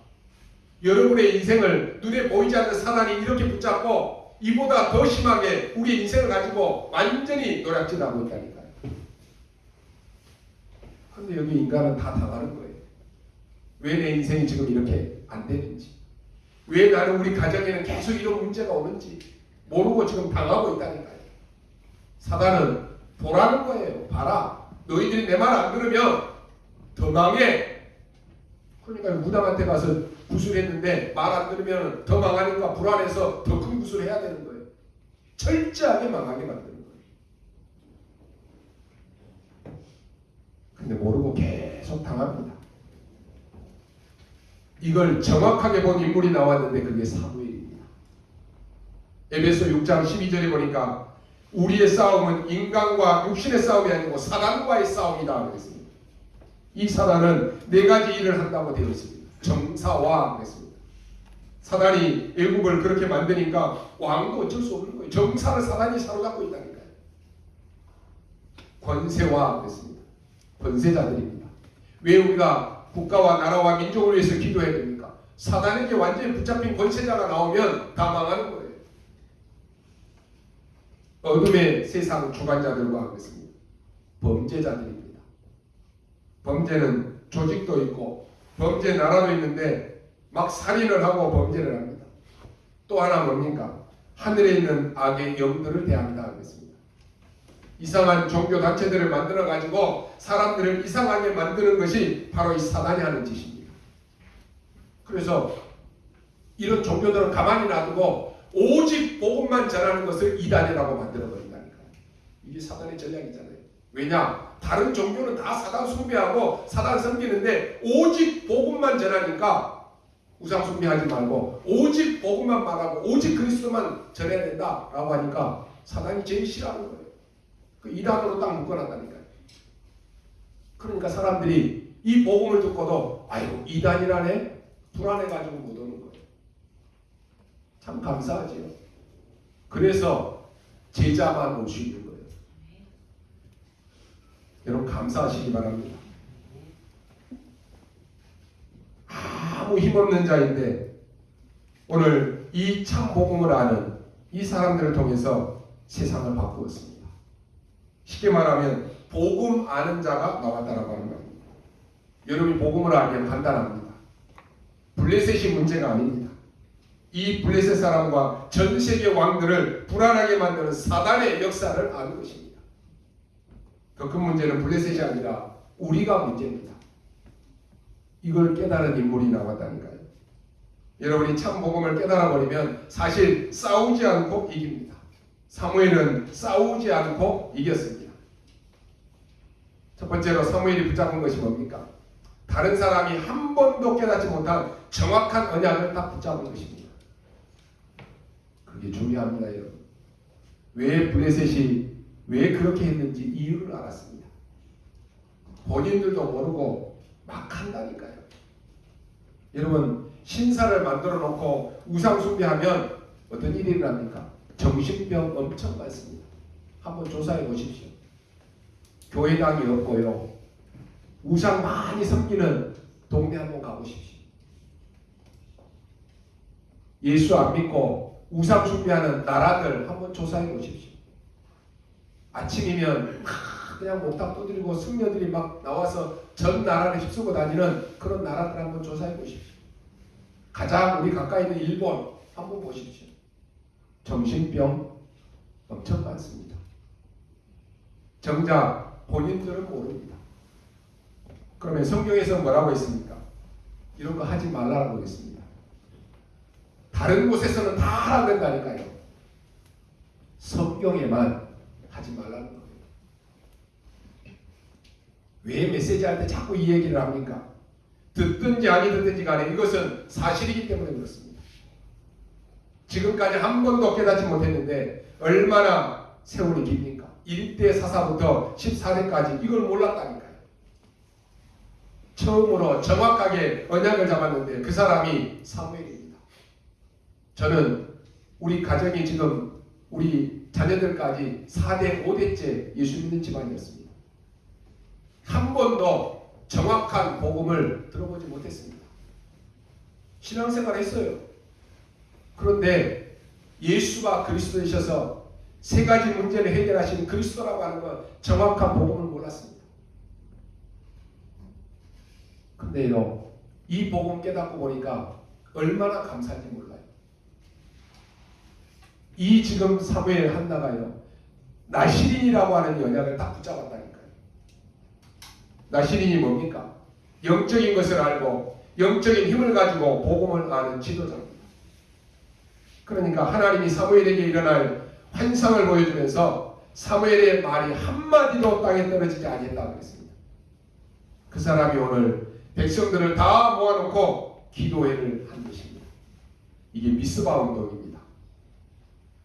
여러분의 인생을 눈에 보이지 않는 사단이 이렇게 붙잡고 이보다 더 심하게 우리의 인생을 가지고 완전히 노략질하고 있다니까요. 그런데 여기 인간은 다 당하는 거예요. 왜 내 인생이 지금 이렇게 안 되는지, 왜 나는 우리 가정에는 계속 이런 문제가 오는지 모르고 지금 당하고 있다니까요. 사단은 보라는 거예요. 봐라. 너희들이 내 말 안 들으면 더 망해. 그러니까 무당한테 가서 구술했는데 말 안 들으면 더 망하니까 불안해서 더 큰 구술을 해야 되는 거예요. 철저하게 망하게 만드는 거예요. 근데 모르고 계속 당합니다. 이걸 정확하게 본 인물이 나왔는데 그게 사무엘입니다. 에베소 6장 12절에 보니까 우리의 싸움은 인간과 육신의 싸움이 아니고 사단과의 싸움이다 그랬습니다. 이 사단은 네 가지 일을 한다고 되어 있습니다. 정사와 그랬습니다. 사단이 애국을 그렇게 만드니까 왕도 어쩔 수 없는 거예요. 정사를 사단이 사로잡고 있다니까요. 권세와 그랬습니다. 권세자들입니다. 왜 우리가 국가와 나라와 민족을 위해서 기도해야 됩니까? 사단에게 완전히 붙잡힌 권세자가 나오면 다 망하는 거예요. 어둠의 세상 주관자들과 하겠습니다. 범죄자들입니다. 범죄는 조직도 있고 범죄 나라도 있는데 막 살인을 하고 범죄를 합니다. 또 하나 뭡니까? 하늘에 있는 악의 영들을 대합니다 하겠습니다. 이상한 종교 단체들을 만들어 가지고 사람들을 이상하게 만드는 것이 바로 이 사단이 하는 짓입니다. 그래서 이런 종교들은 가만히 놔두고 오직 복음만 전하는 것을 이단이라고 만들어 버린다니까요. 이게 사단의 전략이잖아요. 왜냐? 다른 종교는 다 사단 숭배하고 사단 섬기는데 오직 복음만 전하니까 우상 숭배하지 말고 오직 복음만 말하고 오직 그리스도만 전해야 된다라고 하니까 사단이 제일 싫어하는 거예요. 그 이단으로 딱 묶어놨다니까요. 그러니까 사람들이 이 복음을 듣고도 아이고 이단이라네 불안해가지고 못 오는 거예요. 참 감사하지요. 그래서 제자만 올 수 있는 거예요. 여러분 감사하시기 바랍니다. 아무 힘없는 자인데 오늘 이 참 복음을 아는 이 사람들을 통해서 세상을 바꾸었습니다. 쉽게 말하면 복음 아는 자가 나왔다라고 하는 겁니다. 여러분이 복음을 알면 간단합니다. 블레셋이 문제가 아닙니다. 이 블레셋 사람과 전 세계 왕들을 불안하게 만드는 사단의 역사를 아는 것입니다. 더 큰 문제는 블레셋이 아니라 우리가 문제입니다. 이걸 깨달은 인물이 나왔다니까요. 여러분이 참 복음을 깨달아 버리면 사실 싸우지 않고 이깁니다. 사무엘은 싸우지 않고 이겼습니다. 첫 번째로 사무엘이 붙잡은 것이 뭡니까? 다른 사람이 한 번도 깨닫지 못한 정확한 언약을 딱 붙잡은 것입니다. 그게 중요합니다, 여러분. 왜 블레셋이 왜 그렇게 했는지 이유를 알았습니다. 본인들도 모르고 막 한다니까요. 여러분 신사를 만들어 놓고 우상 숭배하면 어떤 일이 일어납니까? 정신병 엄청 많습니다. 한번 조사해 보십시오. 교회당이 없고요. 우상 많이 섬기는 동네 한번 가보십시오. 예수 안 믿고 우상 숭배하는 나라들 한번 조사해 보십시오. 아침이면 그냥 목탁 두드리고 승려들이 막 나와서 전 나라를 휩쓰고 다니는 그런 나라들 한번 조사해 보십시오. 가장 우리 가까이 있는 일본 한번 보십시오. 정신병 엄청 많습니다. 정작 본인들은 모릅니다. 그러면 성경에서 뭐라고 했습니까? 이런 거 하지 말라고 했습니다. 다른 곳에서는 다 하라고 한다니까요. 성경에만 하지 말라는 거예요. 왜 메시지할 때 자꾸 이 얘기를 합니까? 듣든지 아니 듣든지 간에 이것은 사실이기 때문에 그렇습니다. 지금까지 한 번도 깨닫지 못했는데 얼마나 세월이 깁니까? 1대 사사부터 14대까지 이걸 몰랐다니까요. 처음으로 정확하게 언약을 잡았는데 그 사람이 사무엘입니다. 저는 우리 가정이 지금 우리 자녀들까지 4대 5대째 예수 믿는 집안이었습니다. 한 번도 정확한 복음을 들어보지 못했습니다. 신앙생활 했어요. 그런데 예수가 그리스도이셔서 세 가지 문제를 해결하신 그리스도라고 하는 건 정확한 복음을 몰랐습니다. 근데요, 이 복음 깨닫고 보니까 얼마나 감사한지 몰라요. 이 지금 사무엘 한나가요, 나시린이라고 하는 연약을 딱 붙잡았다니까요. 나시린이 뭡니까? 영적인 것을 알고 영적인 힘을 가지고 복음을 아는 지도자입니다. 그러니까 하나님이 사무엘에게 일어날 환상을 보여주면서 사무엘의 말이 한마디도 땅에 떨어지지 아니했다고 그랬습니다. 그 사람이 오늘 백성들을 다 모아놓고 기도회를 한 것입니다. 이게 미스바 운동입니다.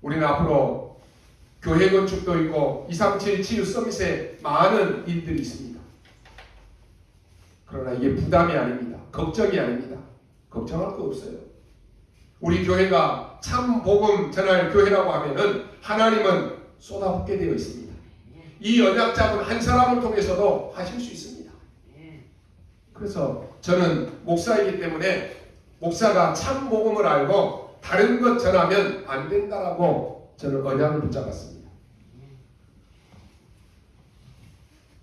우리는 앞으로 교회 건축도 있고 237 치유 서밋에 많은 일들이 있습니다. 그러나 이게 부담이 아닙니다. 걱정이 아닙니다. 걱정할 거 없어요. 우리 교회가 참 복음 전할 교회라고 하면은 하나님은 쏟아붓게 되어 있습니다. 이 언약 잡은 한 사람을 통해서도 하실 수 있습니다. 그래서 저는 목사이기 때문에 목사가 참 복음을 알고 다른 것 전하면 안 된다라고 저는 언약을 붙잡았습니다.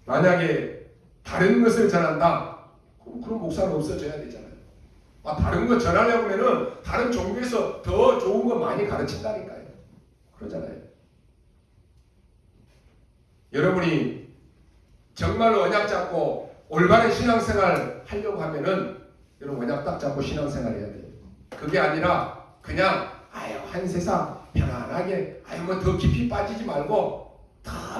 만약에 다른 것을 전한다, 그럼 목사는 없어져야 되잖아요. 다른 거 전하려고 하면은 다른 종교에서 더 좋은 거 많이 가르친다니까요. 그러잖아요. 여러분이 정말로 언약 잡고 올바른 신앙생활 하려고 하면은 여러분 언약 딱 잡고 신앙생활 해야 돼요. 그게 아니라 그냥 한 세상 편안하게 뭐 더 깊이 빠지지 말고 다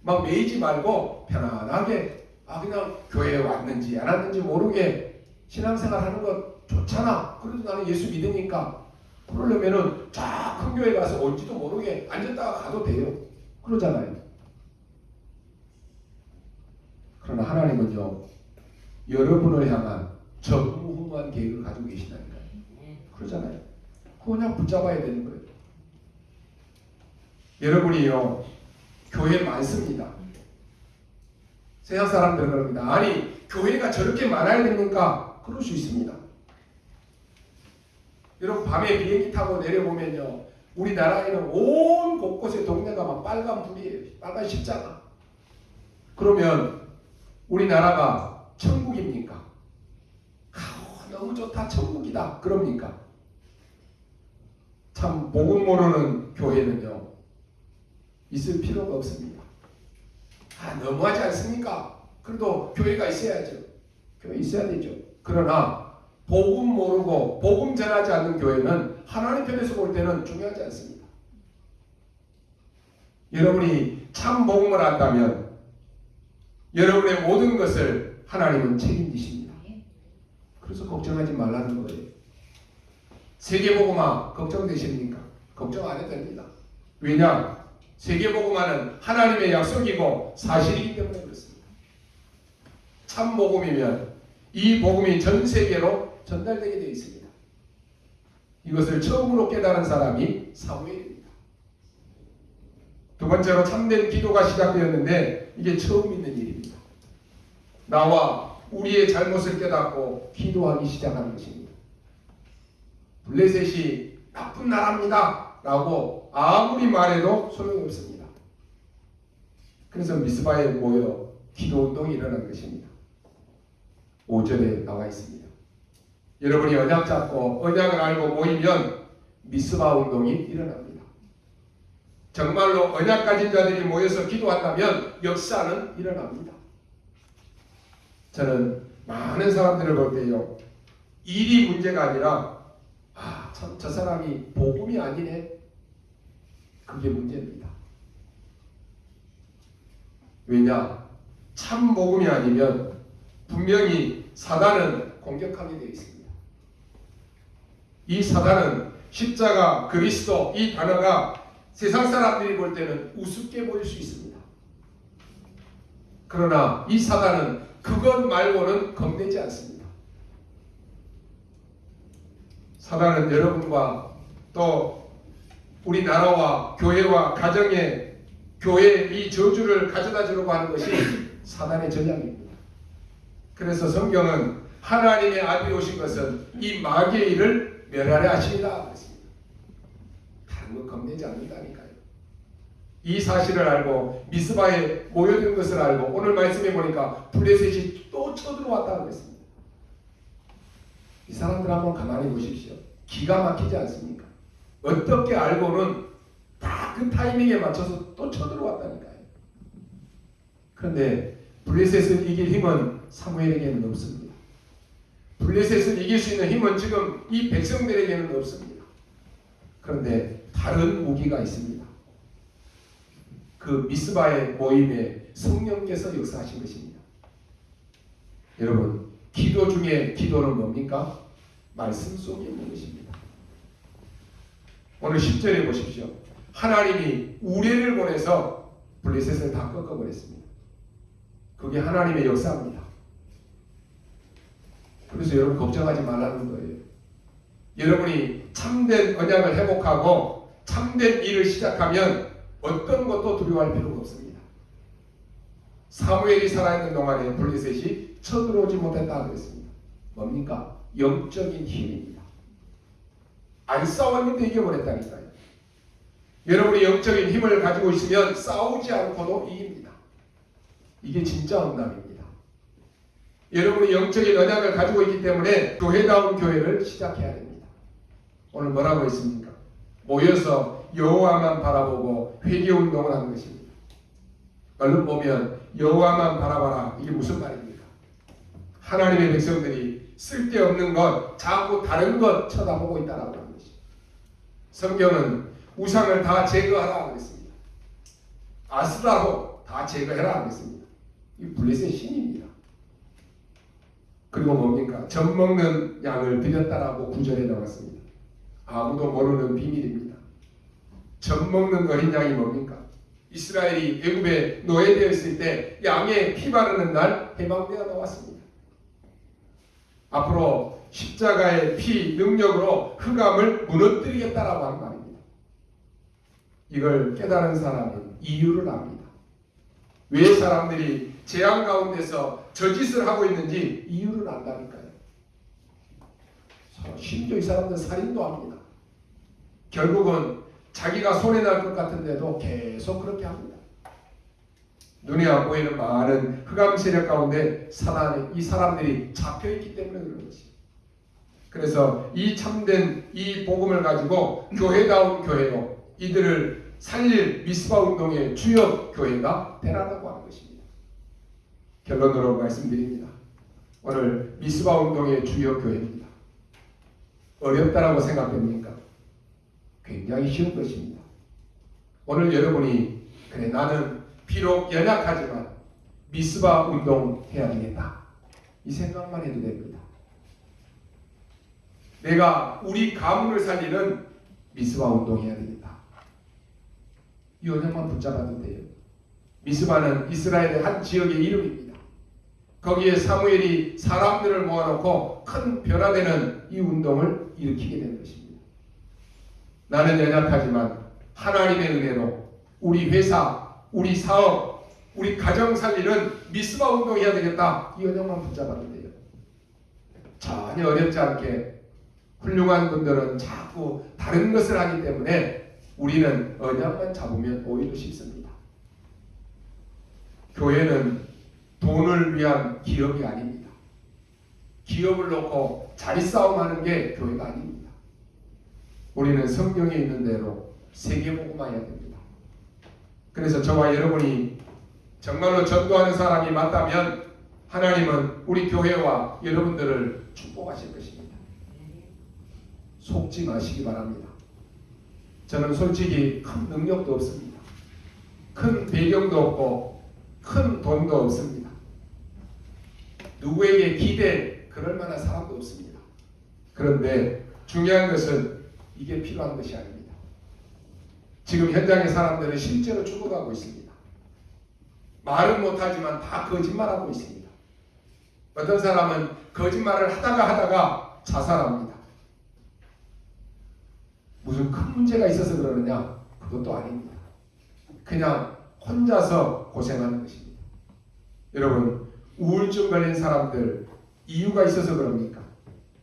막 매이지 말고 편안하게 그냥 교회에 왔는지 안 왔는지 모르게 신앙생활 하는 거 좋잖아. 그래도 나는 예수 믿으니까. 그러려면은 쫙 큰 교회 가서 온지도 모르게 앉았다가 가도 돼요. 그러잖아요. 그러나 하나님은요, 여러분을 향한 전무후무한 계획을 가지고 계시다니까요. 그러잖아요. 그거 그냥 붙잡아야 되는 거예요. 여러분이요, 교회 많습니다. 세상 사람들은 그럽니다. 아니, 교회가 저렇게 많아야 됩니까? 그럴 수 있습니다. 여러분 밤에 비행기 타고 내려보면요, 우리나라에는 온 곳곳에 동네가 막 빨간 불이에요. 빨간 십자가. 그러면 우리나라가 천국입니까? 너무 좋다, 천국이다, 그럽니까? 참 복음 모르는 교회는요, 있을 필요가 없습니다. 너무하지 않습니까? 그래도 교회가 있어야죠. 교회 있어야 되죠. 그러나 복음 모르고 복음 전하지 않는 교회는 하나님 편에서 볼 때는 중요하지 않습니다. 여러분이 참 복음을 안다면 여러분의 모든 것을 하나님은 책임지십니다. 그래서 걱정하지 말라는 거예요. 세계복음화 걱정되십니까? 걱정 안 해도 됩니다. 왜냐? 세계복음화는 하나님의 약속이고 사실이기 때문에 그렇습니다. 참 복음이면 이 복음이 전 세계로 전달되게 되어 있습니다. 이것을 처음으로 깨달은 사람이 사무엘입니다. 두 번째로 참된 기도가 시작되었는데 이게 처음 있는 일입니다. 나와 우리의 잘못을 깨닫고 기도하기 시작하는 것입니다. 블레셋이 나쁜 나라입니다 라고 아무리 말해도 소용이 없습니다. 그래서 미스바에 모여 기도운동이 일어난 것입니다. 5절에 나와 있습니다. 여러분이 언약 잡고 언약을 알고 모이면 미스바 운동이 일어납니다. 정말로 언약 가진 자들이 모여서 기도한다면 역사는 일어납니다. 저는 많은 사람들을 볼 때요, 일이 문제가 아니라 참 저 사람이 복음이 아니네, 그게 문제입니다. 왜냐? 참 복음이 아니면 분명히 사단은 공격하게 되어 있습니다. 이 사단은 십자가, 그리스도 이 단어가 세상 사람들이 볼 때는 우습게 보일 수 있습니다. 그러나 이 사단은 그것 말고는 겁내지 않습니다. 사단은 여러분과 또 우리나라와 교회와 가정에 교회의 이 저주를 가져다 주려고 하는 것이 사단의 전략입니다. 그래서 성경은 하나님의 아들이 오신 것은 이 마귀의 일을 멸하려 하십니다 그랬습니다. 다른 거 겁내지 않는다니까요. 이 사실을 알고 미스바에 모여든 것을 알고 오늘 말씀해 보니까 블레셋이 또 쳐들어왔다고 했습니다. 이 사람들 한번 가만히 보십시오. 기가 막히지 않습니까? 어떻게 알고는 다 그 타이밍에 맞춰서 또 쳐들어왔다니까요. 그런데 블레셋을 이길 힘은 사무엘에게는 없습니다. 블레셋을 이길 수 있는 힘은 지금 이 백성들에게는 없습니다. 그런데 다른 무기가 있습니다. 그 미스바의 모임에 성령께서 역사하신 것입니다. 여러분, 기도 중에 기도는 뭡니까? 말씀 속에 있는 것입니다. 오늘 10절에 보십시오. 하나님이 우레를 보내서 블레셋을 다 꺾어버렸습니다. 그게 하나님의 역사입니다. 그래서 여러분 걱정하지 말라는 거예요. 여러분이 참된 언약을 회복하고 참된 일을 시작하면 어떤 것도 두려워할 필요가 없습니다. 사무엘이 살아있는 동안에 블레셋이 쳐들어오지 못했다고 그랬습니다. 뭡니까? 영적인 힘입니다. 안 싸웠는데 이겨버렸다니까요. 여러분이 영적인 힘을 가지고 있으면 싸우지 않고도 이깁니다. 이게 진짜 응답입니다. 여러분이 영적인 언약을 가지고 있기 때문에 교회다운 교회를 시작해야 됩니다. 오늘 뭐라고 했습니까? 모여서 여호와만 바라보고 회개운동을 하는 것입니다. 얼른 보면 여호와만 바라봐라, 이게 무슨 말입니까? 하나님의 백성들이 쓸데없는 것, 자꾸 다른 것 쳐다보고 있다라고 하는 것입니다. 성경은 우상을 다 제거하라 그랬습니다. 아스라로 다 제거해라 그랬습니다. 이 블레셋의 신입니다. 그리고 뭡니까? 젖 먹는 양을 드렸다라고 구절에 나왔습니다. 아무도 모르는 비밀입니다. 젖 먹는 어린 양이 뭡니까? 이스라엘이 애굽에 노예되어 있을 때 양의 피 바르는 날 해방되어 나왔습니다. 앞으로 십자가의 피 능력으로 흑암을 무너뜨리겠다라고 하는 말입니다. 이걸 깨달은 사람은 이유를 압니다. 왜 사람들이 재앙 가운데서 저짓을 하고 있는지 이유를 안다니까요. 심지어 이 사람들은 살인도 합니다. 결국은 자기가 손해날 것 같은데도 계속 그렇게 합니다. 눈에 안 보이는 많은 흑암 세력 가운데 이 사람들이 잡혀있기 때문에 그런 것이. 그래서 이 참된 이 복음을 가지고 교회다운 교회로 이들을 살릴 미스바 운동의 주요 교회가 되라고 하는 것입니다. 결론으로 말씀드립니다. 오늘 미스바 운동의 주요 교회입니다. 어렵다라고 생각됩니까? 굉장히 쉬운 것입니다. 오늘 여러분이 그래 나는 비록 연약하지만 미스바 운동 해야 되겠다, 이 생각만 해도 됩니다. 내가 우리 가문을 살리는 미스바 운동 해야 되겠다. 이 언약만 붙잡아도 돼요. 미스바는 이스라엘의 한 지역의 이름입니다. 거기에 사무엘이 사람들을 모아놓고 큰 변화되는 이 운동을 일으키게 된 것입니다. 나는 연약하지만 하나님의 은혜로 우리 회사, 우리 사업, 우리 가정 살리는 미스바 운동해야 되겠다. 이 언약만 붙잡아도 돼요. 전혀 어렵지 않게 훌륭한 분들은 자꾸 다른 것을 하기 때문에 우리는 언약만 잡으면 오히려 쉽습니다. 교회는 돈을 위한 기업이 아닙니다. 기업을 놓고 자리 싸움하는 게 교회가 아닙니다. 우리는 성경에 있는 대로 세계복음화해야 됩니다. 그래서 저와 여러분이 정말로 전도하는 사람이 맞다면 하나님은 우리 교회와 여러분들을 축복하실 것입니다. 속지 마시기 바랍니다. 저는 솔직히 큰 능력도 없습니다. 큰 배경도 없고 큰 돈도 없습니다. 누구에게 기대 그럴 만한 사람도 없습니다. 그런데 중요한 것은 이게 필요한 것이 아닙니다. 지금 현장의 사람들은 실제로 죽어가고 있습니다. 말은 못하지만 다 거짓말하고 있습니다. 어떤 사람은 거짓말을 하다가 자살합니다. 무슨 큰 문제가 있어서 그러느냐? 그것도 아닙니다. 그냥 혼자서 고생하는 것입니다. 여러분, 우울증 걸린 사람들 이유가 있어서 그럽니까?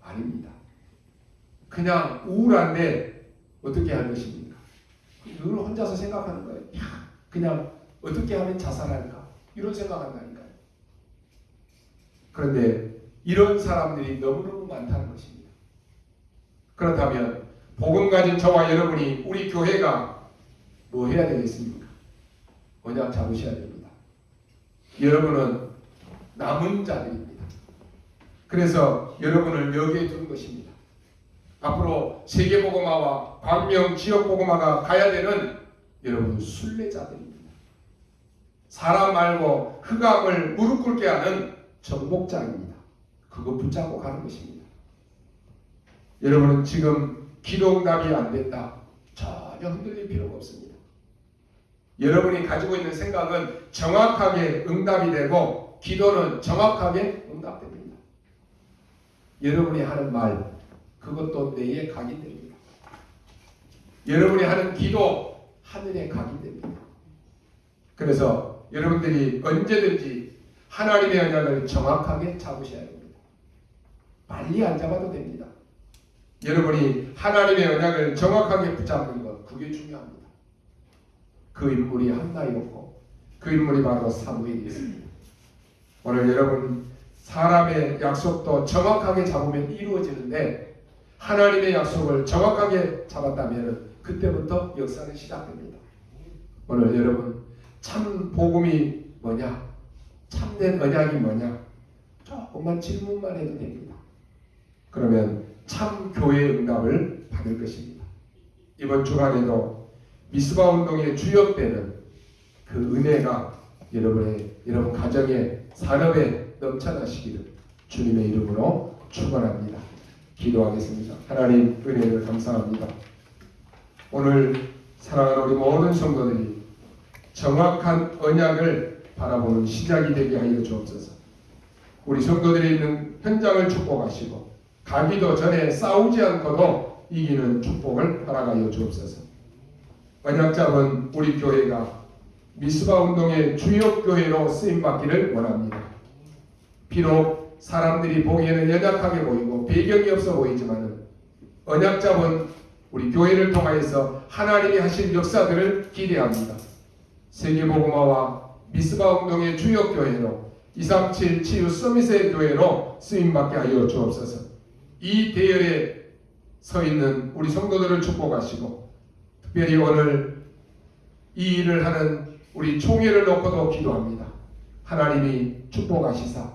아닙니다. 그냥 우울한데 어떻게 할 것입니까? 늘 혼자서 생각하는 거예요. 그냥 어떻게 하면 자살할까? 이런 생각한다니까요. 그런데 이런 사람들이 너무너무 많다는 것입니다. 그렇다면 복음 가진 저와 여러분이 우리 교회가 뭐 해야 되겠습니까? 언약 잡으셔야 됩니다. 여러분은 남은 자들입니다. 그래서 여러분을 여기에 두는 것입니다. 앞으로 세계복음화와 광명 지역복음화가 가야 되는 여러분 순례자들입니다. 사람 말고 흑암을 무릎 꿇게 하는 정복자입니다. 그거 붙잡고 가는 것입니다. 여러분은 지금 기도 응답이 안 됐다. 전혀 흔들릴 필요가 없습니다. 여러분이 가지고 있는 생각은 정확하게 응답이 되고 기도는 정확하게 응답됩니다. 여러분이 하는 말 그것도 내에 각인됩니다. 여러분이 하는 기도 하늘에 각인됩니다. 그래서 여러분들이 언제든지 하나님의 언약을 정확하게 잡으셔야 됩니다. 빨리 안 잡아도 됩니다. 여러분이 하나님의 언약을 정확하게 붙잡는 것 그게 중요합니다. 그 인물이 한나이었고 그 인물이 바로 사무엘이었습니다. 오늘 여러분 사람의 약속도 정확하게 잡으면 이루어지는데 하나님의 약속을 정확하게 잡았다면 그때부터 역사는 시작됩니다. 오늘 여러분 참 복음이 뭐냐? 참된 언약이 뭐냐? 조금만 질문만 해도 됩니다. 그러면 참 교회의 응답을 받을 것입니다. 이번 주간에도 미스바 운동의 주역되는 그 은혜가 여러분 가정에 산업에 넘쳐나시기를 주님의 이름으로 축원합니다. 기도하겠습니다. 하나님 은혜를 감사합니다. 오늘 사랑하는 우리 모든 성도들이 정확한 언약을 바라보는 시작이 되게 하여 주옵소서. 우리 성도들이 있는 현장을 축복하시고 가기도 전에 싸우지 않고도 이기는 축복을 허락하여 주옵소서. 언약 잡은 우리 교회가 미스바 운동의 주역 교회로 쓰임받기를 원합니다. 비록 사람들이 보기에는 연약하게 보이고 배경이 없어 보이지만 언약 잡은 우리 교회를 통하여서 하나님이 하실 역사들을 기대합니다. 세계복음화와 미스바 운동의 주역 교회로 237 치유 서밋의 교회로 쓰임받게 하여 주옵소서. 이 대열에 서 있는 우리 성도들을 축복하시고 특별히 오늘 이 일을 하는 우리 총회를 놓고도 기도합니다. 하나님이 축복하시사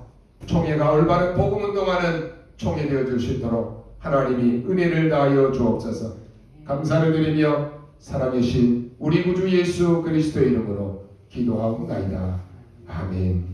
총회가 올바른 복음운동하는 총회 되어줄 수 있도록 하나님이 은혜를 다하여 주옵소서. 감사를 드리며 살아계신 우리 구주 예수 그리스도의 이름으로 기도하옵나이다. 아멘.